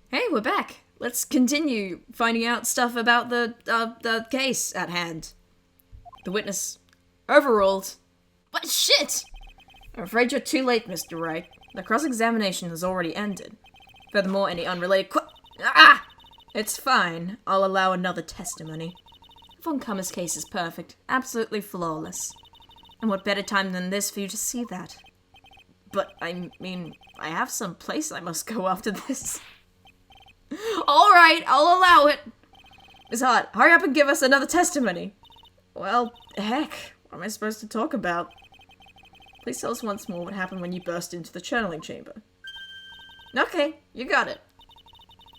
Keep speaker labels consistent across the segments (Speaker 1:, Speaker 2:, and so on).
Speaker 1: Hey, we're back. Let's continue finding out stuff about the case at hand. The witness overruled. What shit? I'm afraid you're too late, Mr. Wright. The cross-examination has already ended. Furthermore, any unrelated It's fine. I'll allow another testimony. Von Kammer's case is perfect. Absolutely flawless. And what better time than this for you to see that? But, I mean, I have some place I must go after this. Alright, I'll allow it. Miss Hart, hurry up and give us another testimony. Well, heck, what am I supposed to talk about? Please tell us once more what happened when you burst into the channeling chamber. Okay, you got it.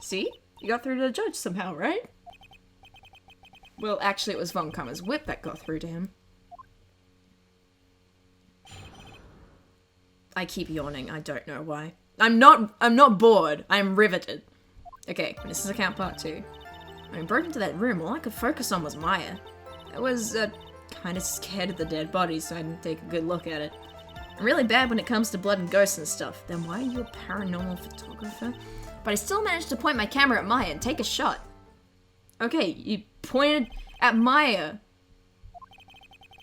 Speaker 1: See? You got through to the judge somehow, right? Well, actually it was Von Kammer's whip that got through to him. I keep yawning, I don't know why. I'm not bored, I'm riveted. Okay, this is account part 2. When I broke into that room, all I could focus on was Maya. I was, kinda scared of the dead body, so I didn't take a good look at it. I'm really bad when it comes to blood and ghosts and stuff. Then why are you a paranormal photographer? But I still managed to point my camera at Maya and take a shot. Okay, you pointed at Maya.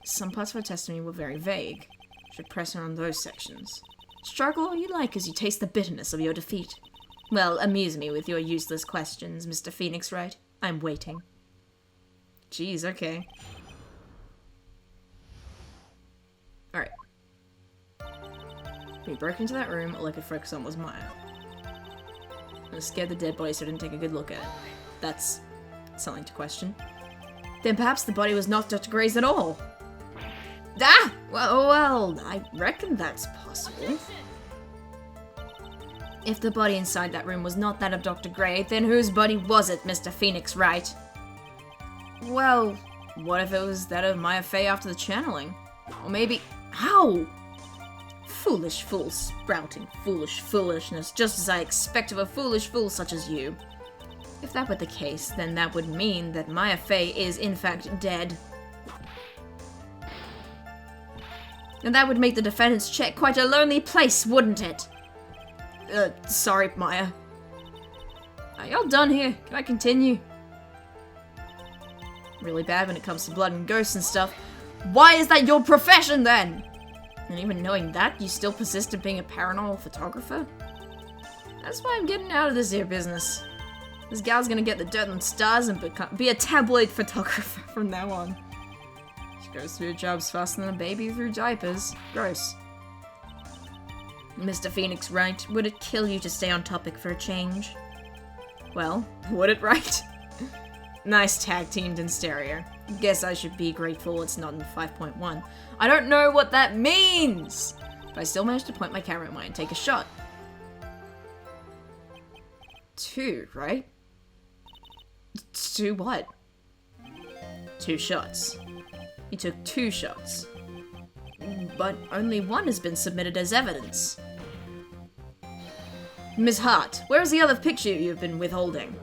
Speaker 1: Some parts of her testimony were very vague. Should press on those sections. Struggle all you like as you taste the bitterness of your defeat. Well, amuse me with your useless questions, Mr. Phoenix Wright. I'm waiting. Jeez, okay. Alright. We broke into that room, all I could focus on was Maya. I was scared the dead body, so I didn't take a good look at it. That's something to question. Then perhaps the body was not Dr. Gray's at all. Ah! Well, I reckon that's possible. If the body inside that room was not that of Dr. Gray, then whose body was it, Mr. Phoenix Wright? Well, what if it was that of Maya Fey after the channeling? Or maybe... How? Foolish fool sprouting foolish foolishness, just as I expect of a foolish fool such as you. If that were the case, then that would mean that Maya Fey is in fact dead. And that would make the defendant's check quite a lonely place, wouldn't it? Sorry, Maya. Are y'all done here? Can I continue? Really bad when it comes to blood and ghosts and stuff. Why is that your profession, then? And even knowing that, you still persist in being a paranormal photographer? That's why I'm getting out of this here business. This gal's gonna get the dirt and stars and be a tabloid photographer from now on. She goes through jobs faster than a baby through diapers. Gross. Mr. Phoenix Wright, would it kill you to stay on topic for a change? Well, would it, right? Nice tag teamed in stereo. Guess I should be grateful it's not in 5.1. I don't know what that means! But I still managed to point my camera at mine and take a shot. 2, right? 2 what? 2 shots. He took 2 shots. But only one has been submitted as evidence. Miss Hart, where is the other picture you've been withholding?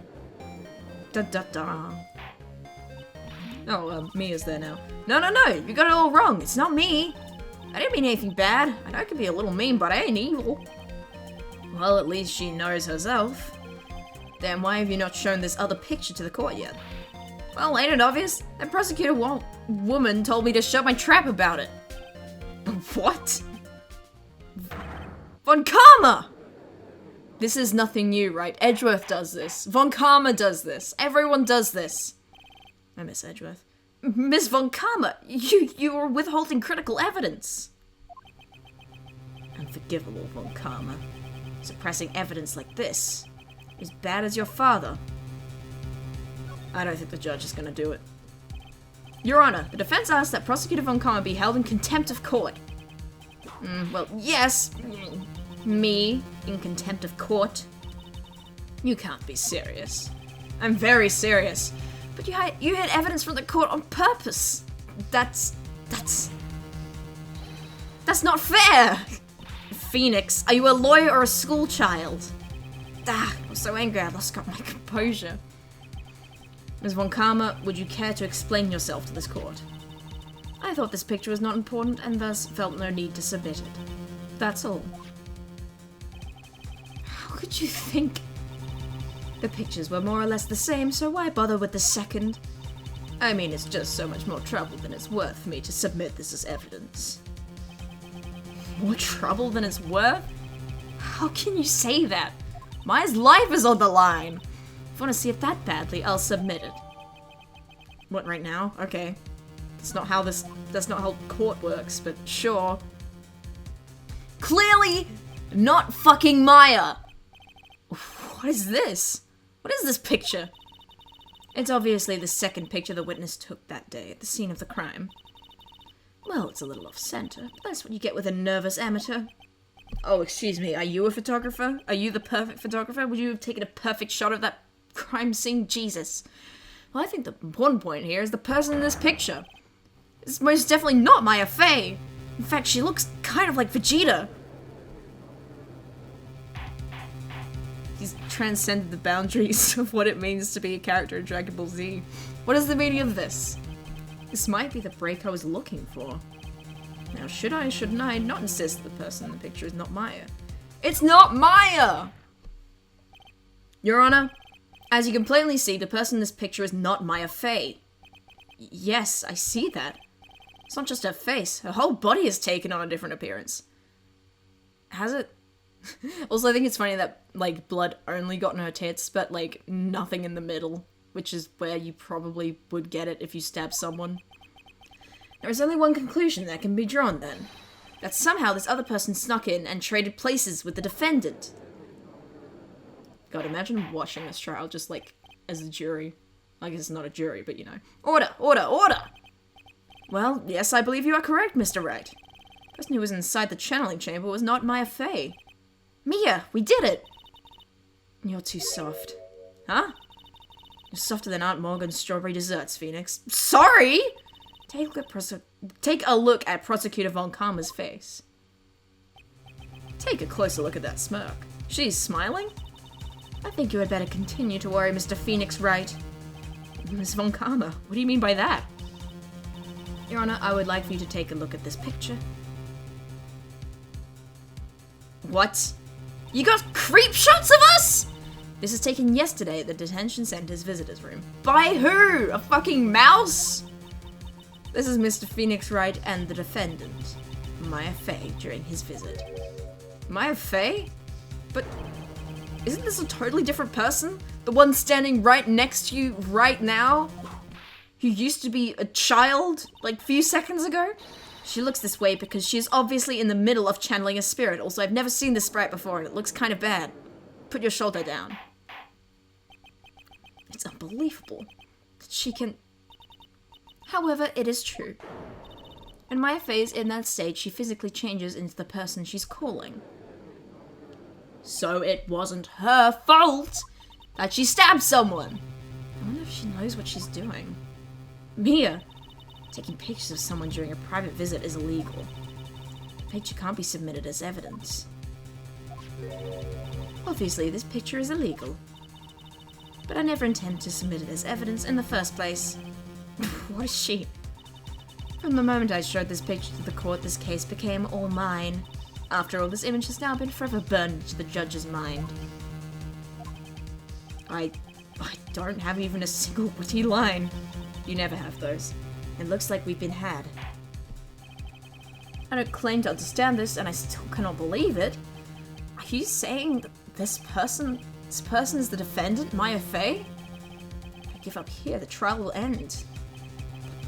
Speaker 1: Da-da-da. Oh, Mia's there now. No, you got it all wrong. It's not me. I didn't mean anything bad. I know I can be a little mean, but I ain't evil. Well, at least she knows herself. Then why have you not shown this other picture to the court yet? Well, ain't it obvious? That prosecutor woman told me to shut my trap about it. What? Von Kammer! This is nothing new, right? Edgeworth does this. Von Kammer does this. Everyone does this. I miss Edgeworth. Miss Von Kammer, you were withholding critical evidence. Unforgivable, Von Kammer. Suppressing evidence like this. As bad as your father. I don't think the judge is gonna do it. Your Honor, the defense asks that Prosecutor Von Kammer be held in contempt of court. Well, yes. Me in contempt of court? You can't be serious. I'm very serious. But you hid evidence from the court on purpose. That's not fair! Phoenix, are you a lawyer or a school child? I was so angry I lost my composure. Ms. Von Kammer, would you care to explain yourself to this court? I thought this picture was not important and thus felt no need to submit it. That's all. How could you think? The pictures were more or less the same, so why bother with the second? I mean, it's just so much more trouble than it's worth for me to submit this as evidence. More trouble than it's worth? How can you say that? Maya's life is on the line! If I want to see it that badly, I'll submit it. What, right now? Okay. That's not how court works, but sure. Clearly not fucking Maya! What is this? What is this picture? It's obviously the second picture the witness took that day at the scene of the crime. Well, it's a little off-center, but that's what you get with a nervous amateur. Oh, excuse me, are you a photographer? Are you the perfect photographer? Would you have taken a perfect shot of that crime scene? Jesus. Well, I think the important point here is the person in this picture. It's most definitely not Maya Fey. In fact, she looks kind of like Vegeta. He's transcended the boundaries of what it means to be a character in Dragon Ball Z. What is the meaning of this? This might be the break I was looking for. Now, should I, shouldn't I not insist the person in the picture is not Maya? It's not Maya! Your Honor, as you can plainly see, the person in this picture is not Maya Fey. Yes, I see that. It's not just her face. Her whole body has taken on a different appearance. Has it? Also, I think it's funny that, like, blood only got in her tits, but, like, nothing in the middle, which is where you probably would get it if you stab someone. There is only one conclusion that can be drawn, then. That somehow this other person snuck in and traded places with the defendant. God, imagine watching this trial just, like, as a jury. I guess it's not a jury, but, you know. Order! Order! Order! Well, yes, I believe you are correct, Mr. Wright. The person who was inside the channeling chamber was not Maya Fey. Mia, we did it! You're too soft. Huh? You're softer than Aunt Morgan's strawberry desserts, Phoenix. Sorry! Take a look at Prosecutor Von Karma's face. Take a closer look at that smirk. She's smiling? I think you had better continue to worry Mr. Phoenix Wright. Miss Von Karma, what do you mean by that? Your Honor, I would like for you to take a look at this picture. What? You got creep shots of us?! This is taken yesterday at the detention center's visitors room. By who? A fucking mouse? This is Mr. Phoenix Wright and the defendant, Maya Fey, during his visit. Maya Fey? But isn't this a totally different person? The one standing right next to you right now? Who used to be a child, like, a few seconds ago? She looks this way because she is obviously in the middle of channeling a spirit. Also, I've never seen this sprite before and it looks kind of bad. Put your shoulder down. It's unbelievable that she can... However, it is true. When Maya Fey is in that state, she physically changes into the person she's calling. So it wasn't her fault that she stabbed someone. I wonder if she knows what she's doing. Mia, taking pictures of someone during a private visit is illegal. The picture can't be submitted as evidence. Obviously, this picture is illegal. But I never intended to submit it as evidence in the first place. What is she? From the moment I showed this picture to the court, this case became all mine. After all, this image has now been forever burned into the judge's mind. I don't have even a single witty line. You never have those. It looks like we've been had. I don't claim to understand this, and I still cannot believe it. Are you saying that this person is the defendant, Maya Fey? If I give up here, the trial will end.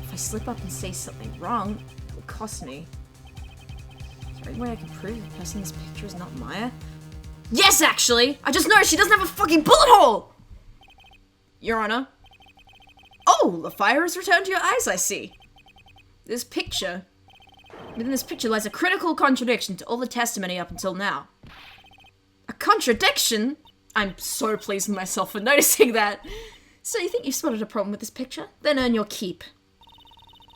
Speaker 1: If I slip up and say something wrong, it will cost me. Is there any way I can prove the person in this picture is not Maya? Yes, actually! I just noticed she doesn't have a fucking bullet hole! Your Honor. Oh, the fire has returned to your eyes, I see. Within this picture lies a critical contradiction to all the testimony up until now. A contradiction? I'm so pleased with myself for noticing that. So you think you've spotted a problem with this picture? Then earn your keep.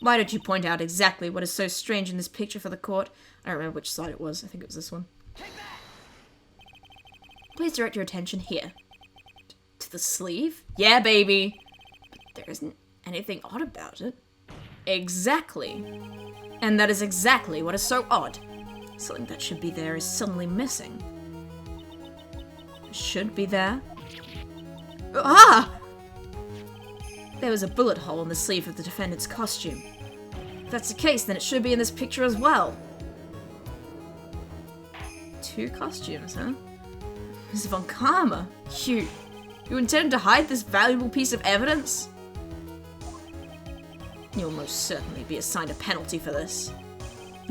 Speaker 1: Why don't you point out exactly what is so strange in this picture for the court? I don't remember which side it was. I think it was this one. Please direct your attention here. To the sleeve? Yeah, baby. But there isn't anything odd about it. Exactly. And that is exactly what is so odd. Something that should be there is suddenly missing. Should be there? Ah! There was a bullet hole in the sleeve of the defendant's costume. If that's the case, then it should be in this picture as well. 2 costumes, huh? Ms. Von Karma, you intend to hide this valuable piece of evidence? You'll most certainly be assigned a penalty for this.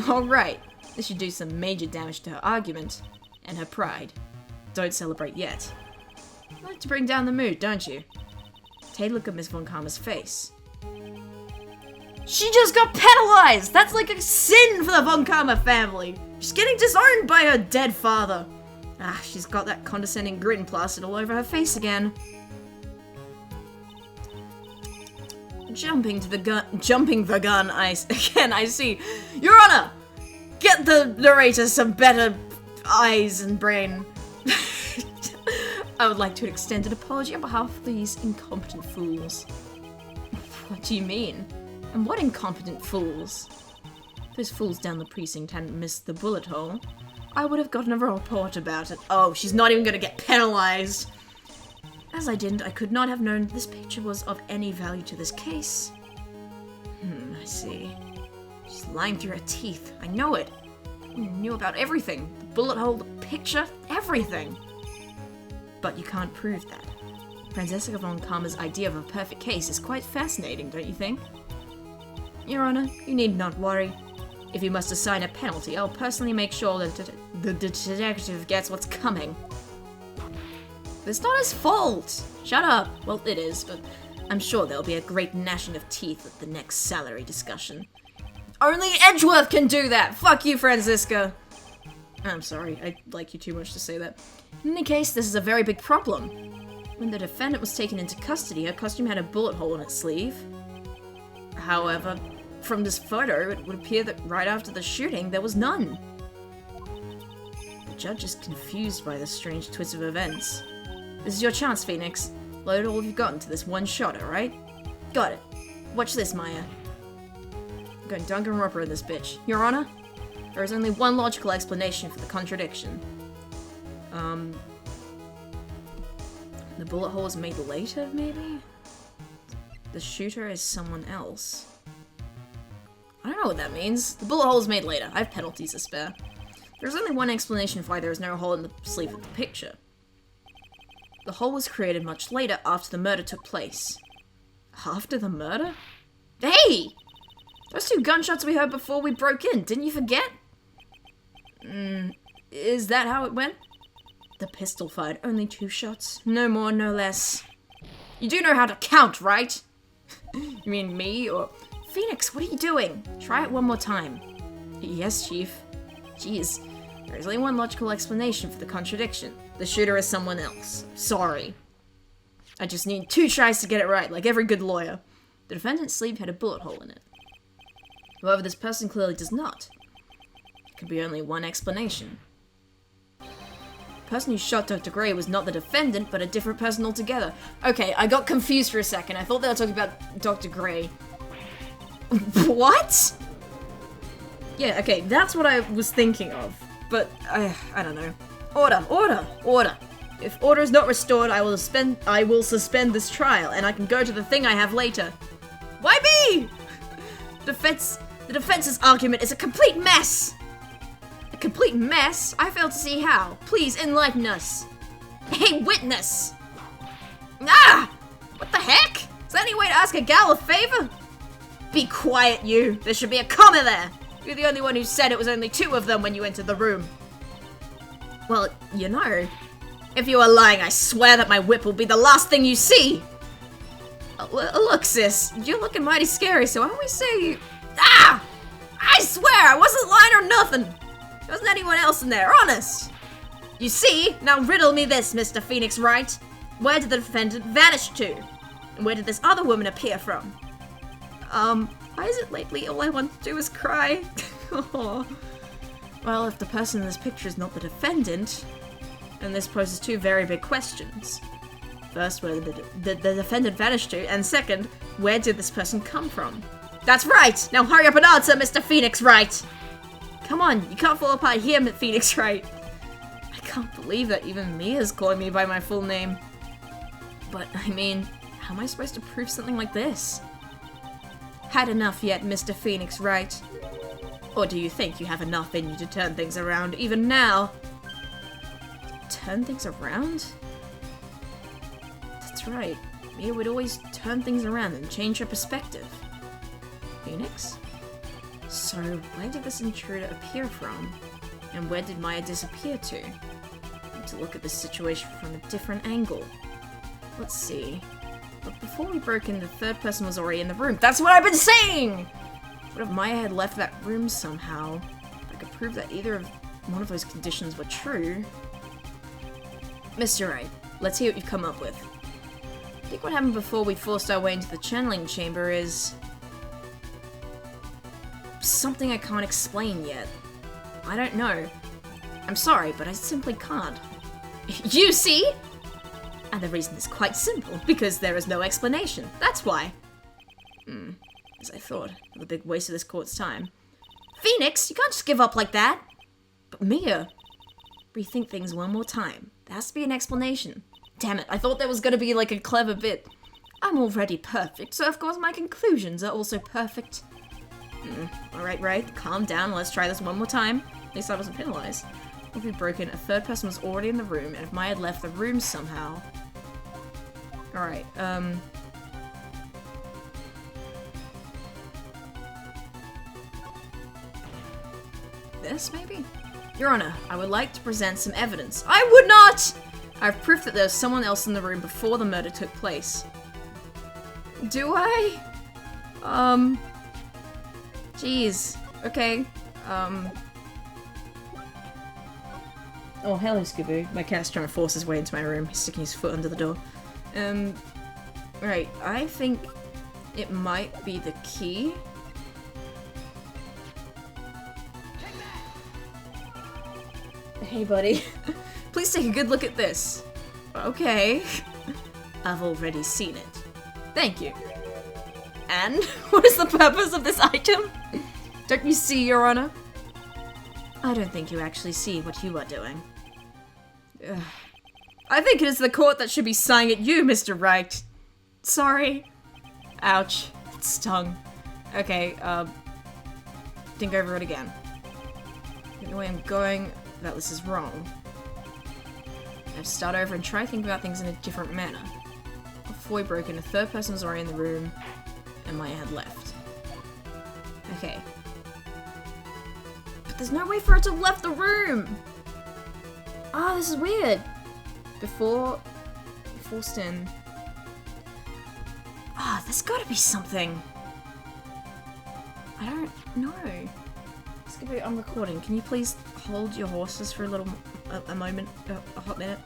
Speaker 1: Alright, this should do some major damage to her argument and her pride. Don't celebrate yet. You like to bring down the mood, don't you? Take a look at Miss Von Karma's face. She just got penalized! That's like a sin for the Von Karma family! She's getting disowned by her dead father. Ah, she's got that condescending grin plastered all over her face again. Jumping the gun, I see. Your Honor! Get the narrator some better eyes and brain. I would like to extend an apology on behalf of these incompetent fools. What do you mean? And what incompetent fools? If those fools down the precinct hadn't missed the bullet hole, I would have gotten a report about it. Oh, she's not even gonna get penalized. As I didn't, I could not have known this picture was of any value to this case. I see. She's lying through her teeth. I know it. I knew about everything. The bullet hole, the picture, everything. But you can't prove that. Franziska von Karma's idea of a perfect case is quite fascinating, don't you think? Your Honor, you need not worry. If you must assign a penalty, I'll personally make sure that the detective gets what's coming. It's not his fault! Shut up! Well, it is, but I'm sure there'll be a great gnashing of teeth at the next salary discussion. Only Edgeworth can do that! Fuck you, Franziska! I'm sorry, I like you too much to say that. In any case, this is a very big problem. When the defendant was taken into custody, her costume had a bullet hole in its sleeve. However, from this photo, it would appear that right after the shooting, there was none. The judge is confused by this strange twist of events. This is your chance, Phoenix. Load all you've got into this one shot, alright? Got it. Watch this, Maya. I'm going Duncan Roper in this bitch. Your Honor? There is only one logical explanation for the contradiction. The bullet hole was made later, maybe? The shooter is someone else. I don't know what that means. The bullet hole was made later. I have penalties to spare. There's only one explanation for why there is no hole in the sleeve of the picture. The hole was created much later after the murder took place. After the murder? Hey! Those 2 gunshots we heard before we broke in, didn't you forget? Is that how it went? The pistol fired only 2 shots. No more, no less. You do know how to count, right? You mean me, or... Phoenix, what are you doing? Try it one more time. Yes, Chief. Jeez, there is only one logical explanation for the contradiction. The shooter is someone else. Sorry. I just need 2 tries to get it right, like every good lawyer. The defendant's sleeve had a bullet hole in it. However, this person clearly does not. There could be only one explanation. The person who shot Dr. Gray was not the defendant, but a different person altogether. Okay, I got confused for a second. I thought they were talking about Dr. Gray. What? Yeah, okay, that's what I was thinking of. But, I don't know. Order! If order is not restored, I will suspend this trial, and I can go to the thing I have later. Why me? The defense's argument is a complete mess! A complete mess? I fail to see how. Please enlighten us. Hey, witness! Ah! What the heck? Is there any way to ask a gal a favor? Be quiet, you. There should be a comma there. You're the only one who said it was only 2 of them when you entered the room. Well, you know. If you are lying, I swear that my whip will be the last thing you see. Look, sis. You're looking mighty scary, so why don't we say... Ah! I swear, I wasn't lying or nothing. There wasn't anyone else in there, honest. You see? Now riddle me this, Mr. Phoenix Wright. Where did the defendant vanish to? And where did this other woman appear from? Why is it lately all I want to do is cry? Well, if the person in this picture is not the defendant, then this poses 2 very big questions. First, where did the defendant vanish to? And second, where did this person come from? That's right! Now hurry up and answer, Mr. Phoenix Wright! Come on, you can't fall apart here, Phoenix Wright. I can't believe that even Mia's calling me by my full name. But, I mean, how am I supposed to prove something like this? Had enough yet, Mr. Phoenix, right? Or do you think you have enough in you to turn things around even now? Turn things around? That's right. Mia would always turn things around and change her perspective. Phoenix? So, where did this intruder appear from? And where did Maya disappear to? I need to look at this situation from a different angle. Let's see. But before we broke in, the third person was already in the room. That's what I've been saying! What if Maya had left that room somehow? I could prove that either of one of those conditions were true. Mr. Wright, let's hear what you've come up with. I think what happened before we forced our way into the channeling chamber is something I can't explain yet. I don't know. I'm sorry, but I simply can't. You see? And the reason is quite simple, because there is no explanation. That's why. As I thought, what a big waste of this court's time. Phoenix, you can't just give up like that. But Mia, rethink things one more time. There has to be an explanation. Damn it, I thought there was gonna be like a clever bit. I'm already perfect, so of course my conclusions are also perfect. Alright, right, calm down, let's try this one more time. At least I wasn't penalized. If we broke in, a third person was already in the room, and if Maya had left the room somehow... Alright, this, maybe? Your Honor, I would like to present some evidence. I would not! I have proof that there was someone else in the room before the murder took place. Do I? Jeez. Okay. Oh, hello, Scooby. My cat's trying to force his way into my room. He's sticking his foot under the door. Right. I think it might be the key. Hey, buddy. Please take a good look at this. Okay. I've already seen it. Thank you. And? What is the purpose of this item? Don't you see, Your Honor? I don't think you actually see what you are doing. Ugh. I think it is the court that should be sighing at you, Mr. Wright. Sorry. Ouch. It stung. Okay, think over it again. The way I'm going about this is wrong. I have to start over and try to think about things in a different manner. Before we broke in, a third person was already in the room, and Maya had left. Okay. But there's no way for her to have left the room! Ah, this is weird. Before forced in. Ah, there's gotta be something. I don't know. Scooby, I'm recording. Can you please hold your horses for a moment, a hot minute?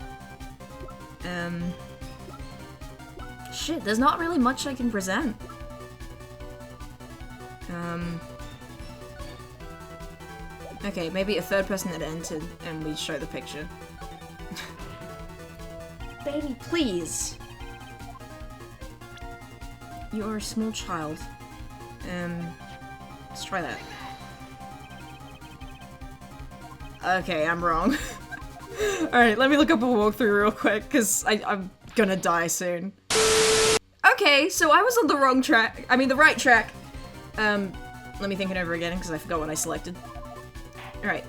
Speaker 1: Shit, there's not really much I can present. Okay, maybe a third person had entered and we show the picture. Baby, please! You're a small child. Let's try that. Okay, I'm wrong. Alright, let me look up a walkthrough real quick, because I'm gonna die soon. Okay, so I was on the wrong track. I mean, the right track. Let me think it over again, because I forgot what I selected. Alright.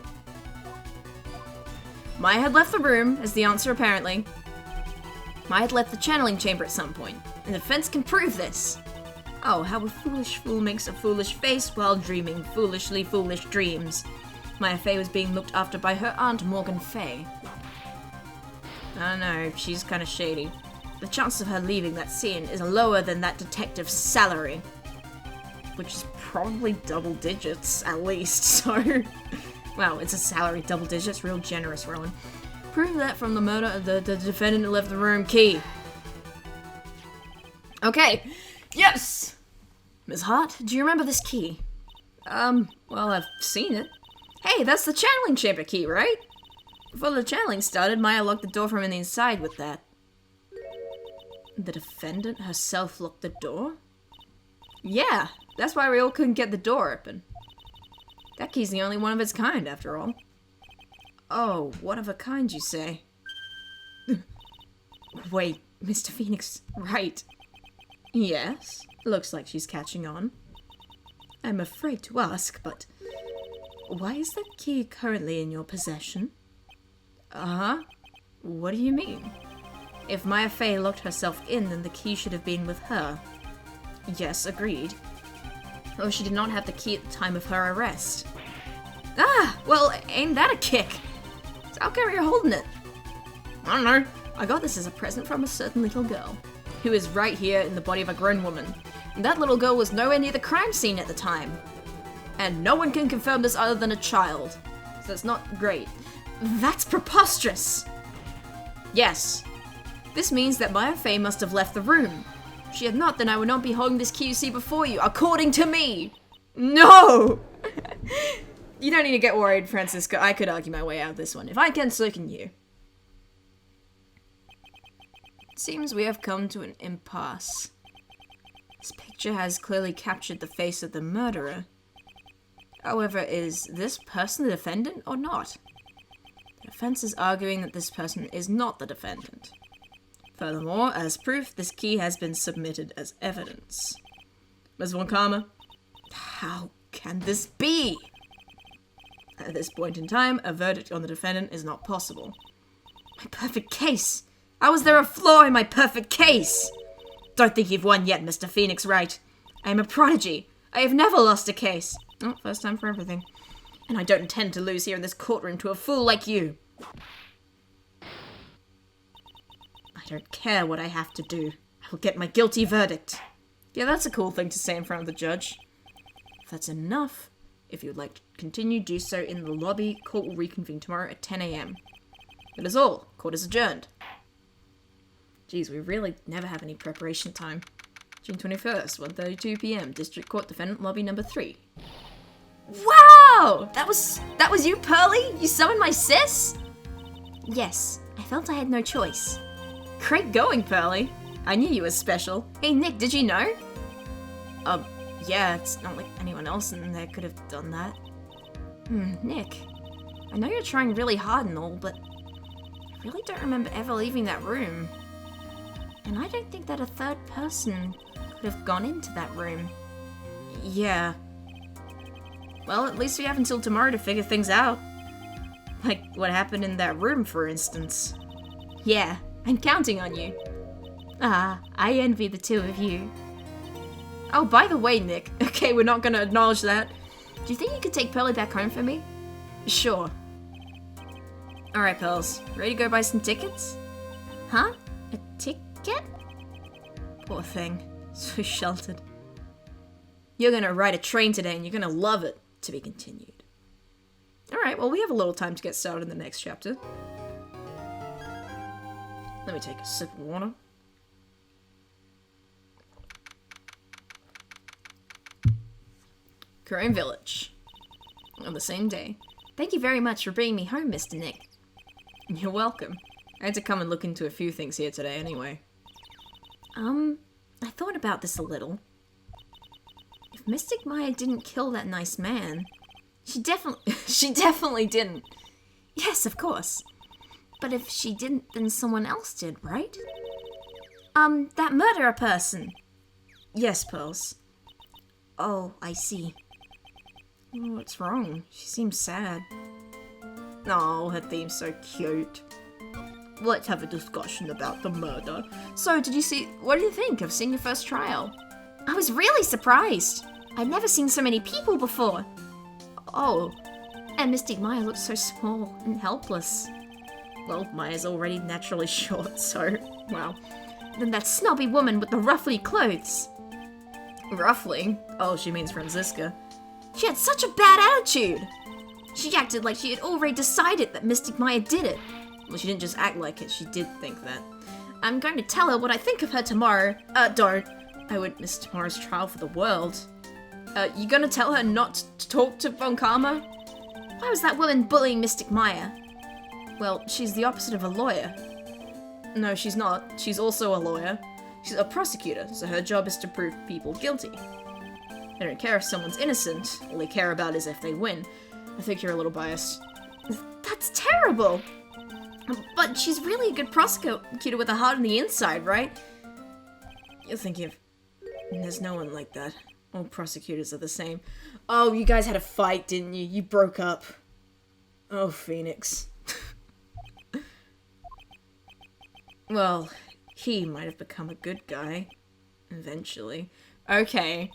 Speaker 1: Maya had left the room, as the answer apparently. Maya had left the channeling chamber at some point, and the defense can prove this. Oh, how a foolish fool makes a foolish face while dreaming foolishly foolish dreams. Maya Fey was being looked after by her aunt Morgan Fey. I don't know, she's kind of shady. The chance of her leaving that scene is lower than that detective's salary. Which is probably double digits, at least, so... Wow, it's a salary double digits, real generous, Rowan. Prove that from the murder of the defendant who left the room. Key. Okay. Yes! Ms. Hart, do you remember this key? Well, I've seen it. Hey, that's the channeling chamber key, right? Before the channeling started, Maya locked the door from the inside with that. The defendant herself locked the door? Yeah, that's why we all couldn't get the door open. That key's the only one of its kind, after all. Oh, one of a kind, you say? Wait, Mr. Phoenix, right. Yes, looks like she's catching on. I'm afraid to ask, but why is that key currently in your possession? Uh-huh. What do you mean? If Maya Fey locked herself in, then the key should have been with her. Yes, agreed. Oh, she did not have the key at the time of her arrest. Ah, well, ain't that a kick? So how come you're holding it? I don't know. I got this as a present from a certain little girl, who is right here in the body of a grown woman. And that little girl was nowhere near the crime scene at the time. And no one can confirm this other than a child. So it's not great. That's preposterous! Yes. This means that Maya Fey must have left the room. If she had not, then I would not be holding this key you see before you, according to me! No! You don't need to get worried, Francisco. I could argue my way out of this one. If I can, so can you. It seems we have come to an impasse. This picture has clearly captured the face of the murderer. However, is this person the defendant or not? The defense is arguing that this person is not the defendant. Furthermore, as proof, this key has been submitted as evidence. Ms. Von Karma, how can this be? At this point in time, a verdict on the defendant is not possible. My perfect case! How is there a flaw in my perfect case? Don't think you've won yet, Mr. Phoenix Wright. I am a prodigy. I have never lost a case. Oh, first time for everything. And I don't intend to lose here in this courtroom to a fool like you. I don't care what I have to do. I will get my guilty verdict. Yeah, that's a cool thing to say in front of the judge. If that's enough, if you would like to continue, do so in the lobby. Court will reconvene tomorrow at 10 a.m. That is all. Court is adjourned. Geez, we really never have any preparation time. June 21st, 1:32 p.m. District Court, Defendant Lobby number 3. Wow! That was you, Pearly? You summoned my sis? Yes, I felt I had no choice. Great going, Pearly. I knew you were special. Hey, Nick, did you know? Yeah, it's not like anyone else in there could have done that. Nick, I know you're trying really hard and all, but I really don't remember ever leaving that room. And I don't think that a third person could have gone into that room. Yeah. Well, at least we have until tomorrow to figure things out. Like what happened in that room, for instance. Yeah, I'm counting on you. Ah, I envy the two of you. Oh, by the way, Nick. Okay, we're not gonna acknowledge that. Do you think you could take Pearly back home for me? Sure. Alright, Pearls. Ready to go buy some tickets? Huh? A ticket? Poor thing. So sheltered. You're gonna ride a train today and you're gonna love it. To be continued. Alright, well we have a little time to get started in the next chapter. Let me take a sip of water. Crane Village. On the same day. Thank you very much for bringing me home, Mr. Nick. You're welcome. I had to come and look into a few things here today anyway. I thought about this a little. If Mystic Maya didn't kill that nice man, she definitely didn't. Yes, of course. But if she didn't, then someone else did, right? That murderer person. Yes, Pearls. Oh, I see. What's wrong? She seems sad. Oh, her theme's so cute. Let's have a discussion about the murder. So, what do you think of seeing your first trial? I was really surprised. I'd never seen so many people before. Oh, and Mystic Maya looked so small and helpless. Well, Maya's already naturally short, so, wow. Then that snobby woman with the ruffly clothes. Ruffly? Oh, she means Francisca. She had such a bad attitude. She acted like she had already decided that Mystic Maya did it. Well, she didn't just act like it, she did think that. I'm going to tell her what I think of her tomorrow. Don't. I wouldn't miss tomorrow's trial for the world. You gonna tell her not to talk to Von Karma? Why was that woman bullying Mystic Maya? Well, she's the opposite of a lawyer. No, she's not. She's also a lawyer. She's a prosecutor, so her job is to prove people guilty. They don't care if someone's innocent. All they care about is if they win. I think you're a little biased. That's terrible! But she's really a good prosecutor with a heart on the inside, right? You're thinking of... There's no one like that. All prosecutors are the same. Oh, you guys had a fight, didn't you? You broke up. Oh, Phoenix. Well, he might have become a good guy. Eventually. Okay.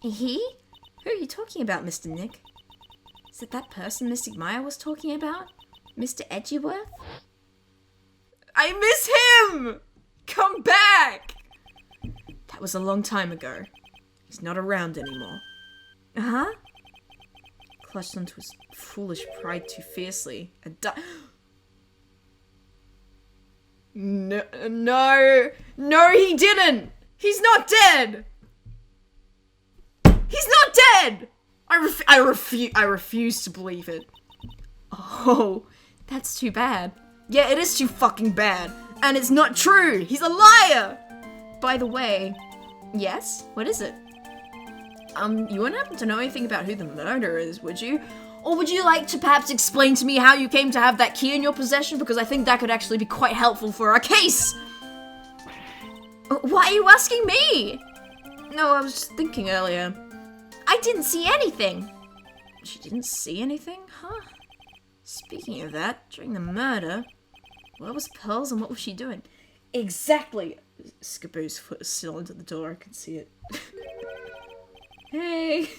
Speaker 1: He? Who are you talking about, Mr. Nick? Is it that person Mystic Maya was talking about? Mr. Edgeworth? I miss him! Come back! That was a long time ago. He's not around anymore. Uh-huh? Clutched onto his foolish pride too fiercely and No, he didn't! He's not dead! He's not dead! I refuse to believe it. Oh, that's too bad. Yeah, it is too fucking bad. And it's not true! He's a liar! By the way, yes? What is it? You wouldn't happen to know anything about who the murderer is, would you? Or would you like to perhaps explain to me how you came to have that key in your possession? Because I think that could actually be quite helpful for our case! Why are you asking me? No, I was just thinking earlier. I didn't see anything! She didn't see anything? Huh? Speaking of that, during the murder, where was Pearls and what was she doing? Exactly! Skaboo's foot is still into the door, I can see it. Hey!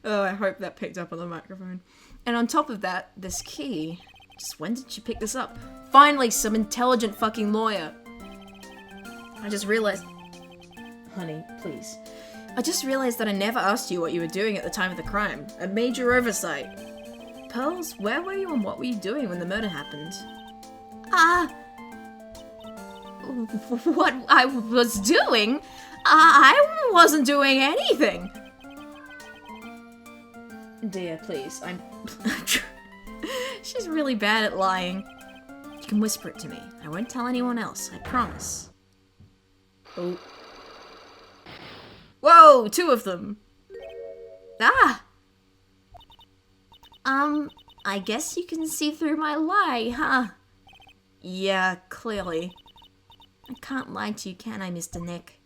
Speaker 1: Oh, I hope that picked up on the microphone. And on top of that, this key. Just when did she pick this up? Finally, some intelligent fucking lawyer. I just realized... Honey, please. I just realized that I never asked you what you were doing at the time of the crime. A major oversight. Pearls, where were you and what were you doing when the murder happened? What I was doing? I wasn't doing anything. Dear, please, I'm... She's really bad at lying. You can whisper it to me. I won't tell anyone else, I promise. Oh. Whoa, 2 of them. I guess you can see through my lie, huh? Yeah, clearly. I can't lie to you, can I, Mr. Nick?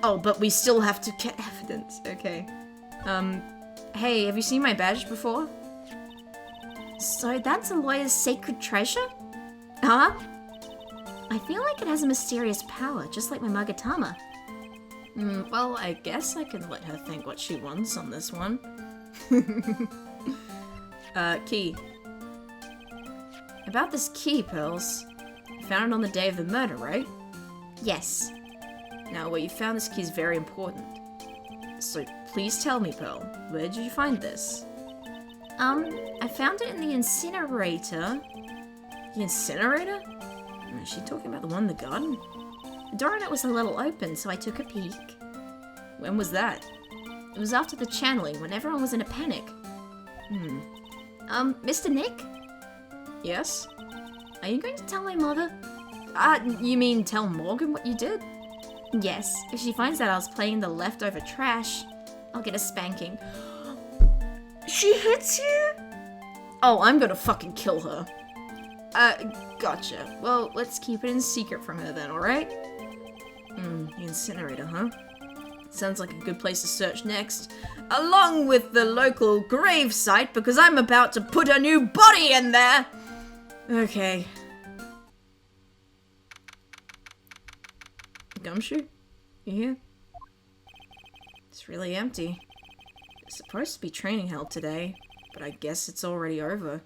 Speaker 1: Oh, but we still have to get evidence. Okay. Hey, have you seen my badge before? So that's a lawyer's sacred treasure? Huh? I feel like it has a mysterious power, just like my Magatama. Well, I guess I can let her think what she wants on this one. Key. About this key, Pearls. You found it on the day of the murder, right? Yes. Now, where you found this key is very important. So, please tell me, Pearl, where did you find this? I found it in the incinerator. The incinerator? Is she talking about the one in the garden? The door on it was a little open, so I took a peek. When was that? It was after the channeling, when everyone was in a panic. Mr. Nick? Yes? Are you going to tell my mother? You mean tell Morgan what you did? Yes, if she finds out I was playing the leftover trash, I'll get a spanking. She hits you? Oh, I'm gonna fucking kill her. Gotcha. Well, let's keep it in secret from her then, alright? The incinerator, huh? Sounds like a good place to search next. Along with the local grave site, because I'm about to put a new body in there! Okay. Gumshoe? You here? It's really empty. It's supposed to be training held today, but I guess it's already over.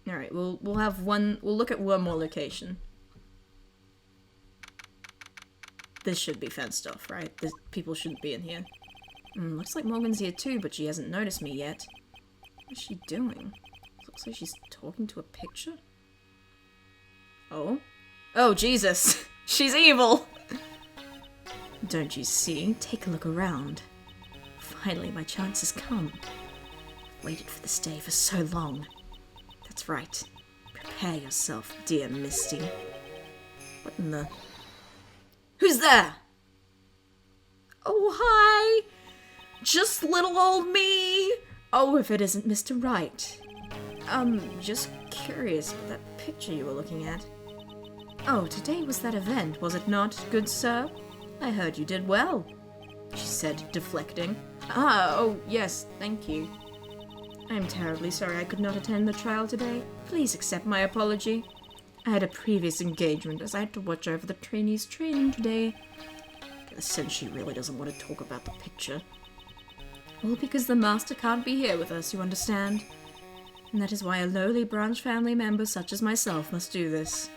Speaker 1: Alright, we'll look at one more location. This should be fenced off, right? People shouldn't be in here. Looks like Morgan's here too, but she hasn't noticed me yet. What is she doing? Looks like she's talking to a picture. Oh? Oh, Jesus! She's evil! Don't you see? Take a look around. Finally, my chance has come. I've waited for this day for so long. That's right. Prepare yourself, dear Misty. What in the... Who's there? Oh, hi! Just little old me! Oh, if it isn't Mr. Wright. Just curious about that picture you were looking at. Oh, today was that event, was it not, good sir? I heard you did well, she said, deflecting. Oh, yes, thank you. I'm terribly sorry I could not attend the trial today. Please accept my apology. I had a previous engagement as I had to watch over the trainees' training today. Get the sense she really doesn't want to talk about the picture. All because the master can't be here with us, you understand? And that is why a lowly branch family member such as myself must do this.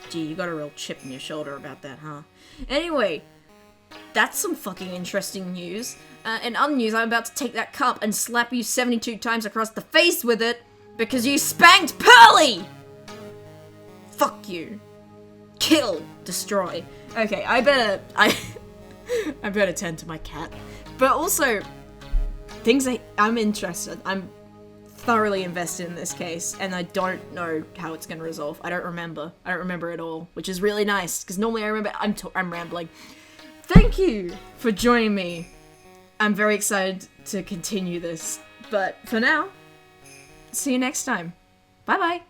Speaker 1: Gee, you got a real chip in your shoulder about that, huh? Anyway, that's some fucking interesting news. In other news, I'm about to take that cup and slap you 72 times across the face with it because you spanked Pearly! Fuck you. Kill. Destroy. Okay, I better tend to my cat. But also, I'm interested. I'm thoroughly invested in this case, and I don't know how it's gonna resolve. I don't remember at all, which is really nice, because normally I remember. I'm rambling. Thank you for joining me. I'm very excited to continue this, but for now, see you next time. Bye bye.